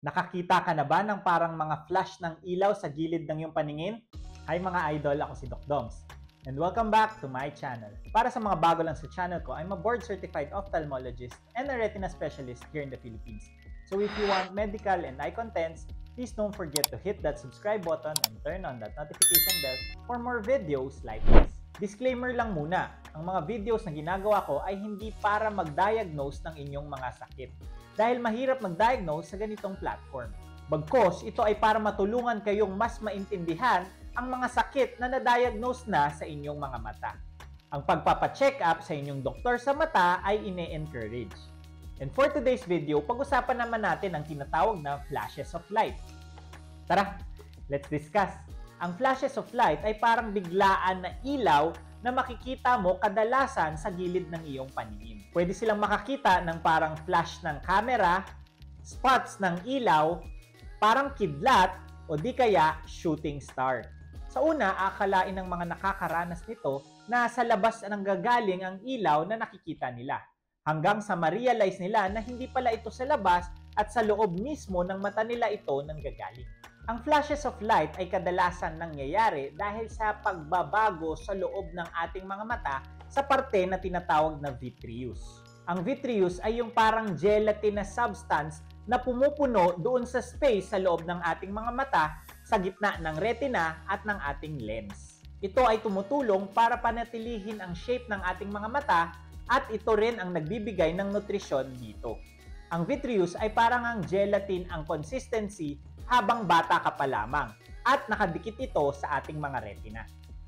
Nakakita ka na ba ng parang mga flash ng ilaw sa gilid ng iyong paningin? Hi mga idol, ako si Doc Doms. And welcome back to my channel. Para sa mga bago lang sa channel ko, I'm a board-certified ophthalmologist and a retina specialist here in the Philippines. So if you want medical and eye contents, please don't forget to hit that subscribe button and turn on that notification bell for more videos like this. Disclaimer lang muna, ang mga videos na ginagawa ko ay hindi para mag-diagnose ng inyong mga sakit. Dahil mahirap mag-diagnose sa ganitong platform. Bagkus, ito ay para matulungan kayong mas maintindihan ang mga sakit na na-diagnose na sa inyong mga mata. Ang pagpapacheck up sa inyong doktor sa mata ay ine-encourage. And for today's video, pag-usapan naman natin ang tinatawag na flashes of light. Tara, let's discuss. Ang flashes of light ay parang biglaan na ilaw na makikita mo kadalasan sa gilid ng iyong paningin. Pwede silang makakita ng parang flash ng camera, spots ng ilaw, parang kidlat, o di kaya shooting star. Sa una, aakalain ng mga nakakaranas nito na sa labas nanggagaling ang ilaw na nakikita nila. Hanggang sa ma-realize nila na hindi pala ito sa labas at sa loob mismo ng mata nila ito nanggagaling. Ang flashes of light ay kadalasan nangyayari dahil sa pagbabago sa loob ng ating mga mata sa parte na tinatawag na vitreous. Ang vitreous ay yung parang gelatin na substance na pumupuno doon sa space sa loob ng ating mga mata sa gitna ng retina at ng ating lens. Ito ay tumutulong para panatilihin ang shape ng ating mga mata at ito rin ang nagbibigay ng nutrisyon dito. Ang vitreous ay parang ang gelatin ang consistency habang bata ka pa lamang at nakadikit ito sa ating mga retina.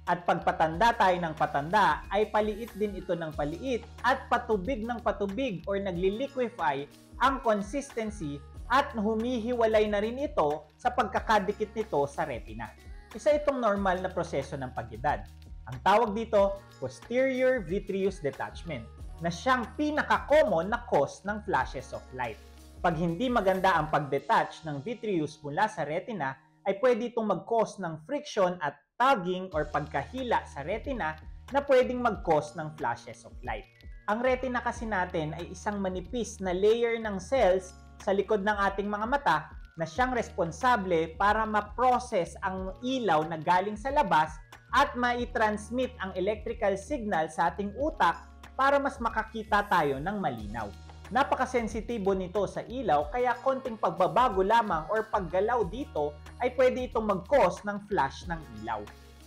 At pagpatanda tayo ng patanda ay paliit din ito ng paliit at patubig ng patubig or nagli-liquefy ang consistency at humihiwalay na rin ito sa pagkakadikit nito sa retina. Isa itong normal na proseso ng pag-edad. Ang tawag dito, posterior vitreous detachment, na siyang pinaka-common na cause ng flashes of light. Pag hindi maganda ang pag-detach ng vitreous mula sa retina, ay pwede itong mag-cause ng friction at tugging or pagkahila sa retina na pwedeng mag-cause ng flashes of light. Ang retina kasi natin ay isang manipis na layer ng cells sa likod ng ating mga mata na siyang responsable para ma-process ang ilaw na galing sa labas at mai-transmit ang electrical signal sa ating utak para mas makakita tayo ng malinaw. Napakasensitibo nito sa ilaw kaya konting pagbabago lamang or paggalaw dito ay pwede itong mag-cause ng flash ng ilaw.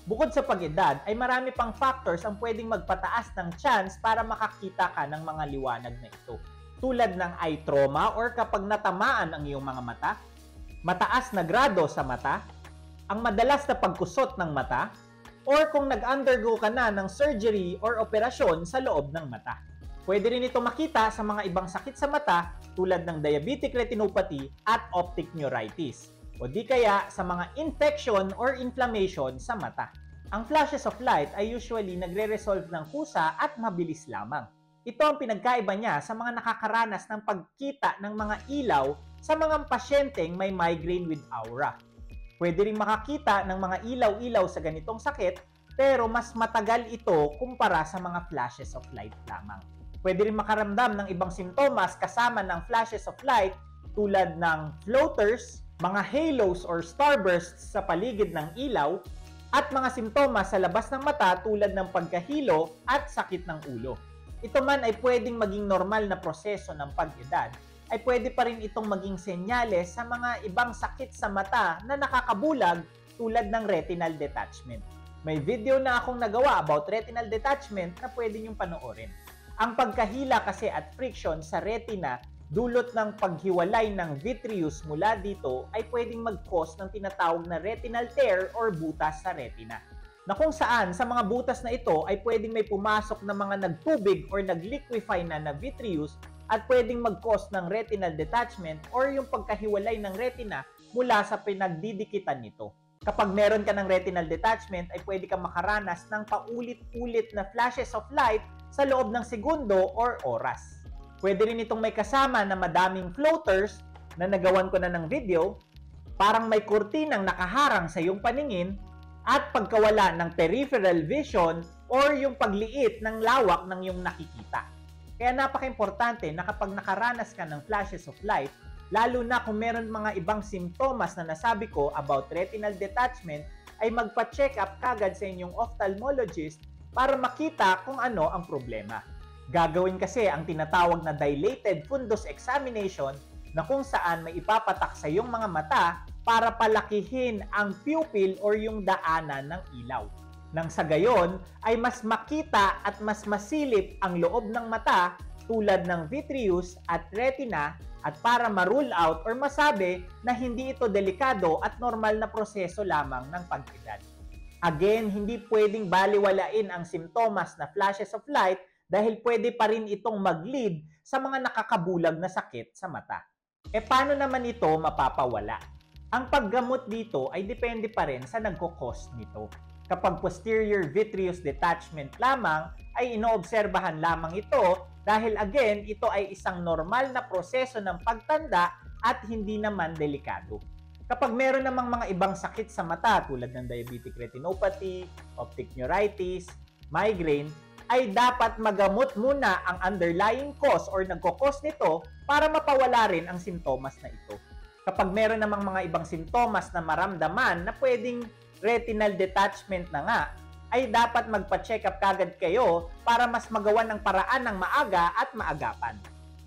Bukod sa pag-edad ay marami pang factors ang pwedeng magpataas ng chance para makakita ka ng mga liwanag na ito. Tulad ng eye trauma or kapag natamaan ang iyong mga mata, mataas na grado sa mata, ang madalas na pagkusot ng mata, or kung nag-undergo ka na ng surgery or operasyon sa loob ng mata. Pwede rin ito makita sa mga ibang sakit sa mata tulad ng diabetic retinopathy at optic neuritis o di kaya sa mga infection or inflammation sa mata. Ang flashes of light ay usually nagre-resolve ng kusa at mabilis lamang. Ito ang pinagkaiba niya sa mga nakakaranas ng pagkita ng mga ilaw sa mga pasyenteng may migraine with aura. Pwede rin makakita ng mga ilaw-ilaw sa ganitong sakit pero mas matagal ito kumpara sa mga flashes of light lamang. Pwede rin makaramdam ng ibang simptomas kasama ng flashes of light tulad ng floaters, mga halos or starbursts sa paligid ng ilaw, at mga simptomas sa labas ng mata tulad ng pagkahilo at sakit ng ulo. Ito man ay pwedeng maging normal na proseso ng pag-edad, ay pwede pa rin itong maging senyales sa mga ibang sakit sa mata na nakakabulag tulad ng retinal detachment. May video na akong nagawa about retinal detachment na pwede niyong panoorin. Ang pagkahila kasi at friction sa retina dulot ng paghiwalay ng vitreous mula dito ay pwedeng mag-cause ng tinatawag na retinal tear or butas sa retina. Na kung saan sa mga butas na ito ay pwedeng may pumasok na mga nagtubig or nagliquefy na vitreous at pwedeng mag-cause ng retinal detachment or yung pagkahiwalay ng retina mula sa pinagdidikitan nito. Kapag meron ka ng retinal detachment ay pwede kang makaranas ng paulit-ulit na flashes of light sa loob ng segundo or oras. Pwede rin itong may kasama na madaming floaters na nagawan ko na ng video, parang may kurtinang nakaharang sa iyong paningin at pagkawala ng peripheral vision or yung pagliit ng lawak ng iyong nakikita. Kaya napaka-importante na kapag nakaranas ka ng flashes of light, lalo na kung meron mga ibang simptomas na nasabi ko about retinal detachment, ay magpa-check up kagad sa inyong ophthalmologist para makita kung ano ang problema. Gagawin kasi ang tinatawag na dilated fundus examination na kung saan may ipapatak sa iyong mga mata para palakihin ang pupil or yung daanan ng ilaw. Nang sa gayon ay mas makita at mas masilip ang loob ng mata tulad ng vitreous at retina at para ma-rule out or masabi na hindi ito delikado at normal na proseso lamang ng pag-edad. Again, hindi pwedeng baliwalain ang simptomas na flashes of light dahil pwede pa rin itong mag-lead sa mga nakakabulag na sakit sa mata. E paano naman ito mapapawala? Ang paggamot dito ay depende pa rin sa nagko-cause nito. Kapag posterior vitreous detachment lamang, ay inoobserbahan lamang ito dahil again, ito ay isang normal na proseso ng pagtanda at hindi naman delikado. Kapag meron namang mga ibang sakit sa mata tulad ng diabetic retinopathy, optic neuritis, migraine, ay dapat magamot muna ang underlying cause or nagko-cause nito para mapawala rin ang sintomas na ito. Kapag meron namang mga ibang sintomas na maramdaman na pwedeng retinal detachment na nga, ay dapat magpa-check up kagad kayo para mas magawan ng paraan ng maaga at maagapan.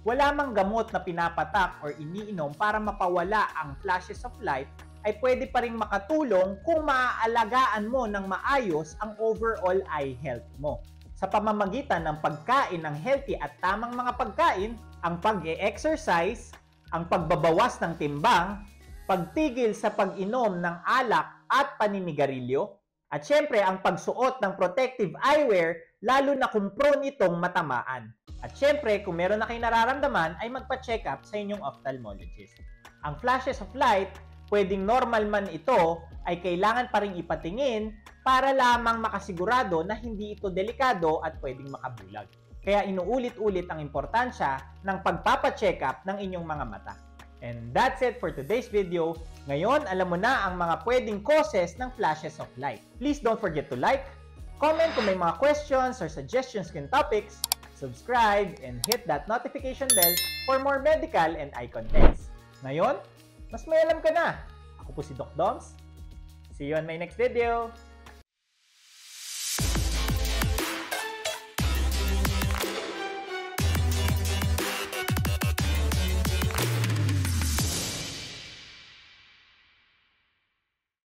Wala mang gamot na pinapatak or iniinom para mapawala ang flashes of light ay pwede pa ring makatulong kung maaalagaan mo ng maayos ang overall eye health mo. Sa pamamagitan ng pagkain ng healthy at tamang mga pagkain, ang pag-e-exercise, ang pagbabawas ng timbang, pagtigil sa pag-inom ng alak at paninigarilyo, at syempre ang pagsuot ng protective eyewear lalo na kung prone itong matamaan. At syempre kung meron na kayo nararamdaman ay magpa-check up sa inyong ophthalmologist. Ang flashes of light, pwedeng normal man ito, ay kailangan pa ring ipatingin para lamang makasigurado na hindi ito delikado at pwedeng makabulag. Kaya inuulit-ulit ang importansya ng pagpapa-check up ng inyong mga mata. And that's it for today's video. Ngayon, alam mo na ang mga pwedeng causes ng flashes of light. Please don't forget to like, comment kung may mga questions or suggestions kung topics, subscribe, and hit that notification bell for more medical and eye contents. Ngayon, mas may alam ka na. Ako po si Doc Doms. See you on my next video.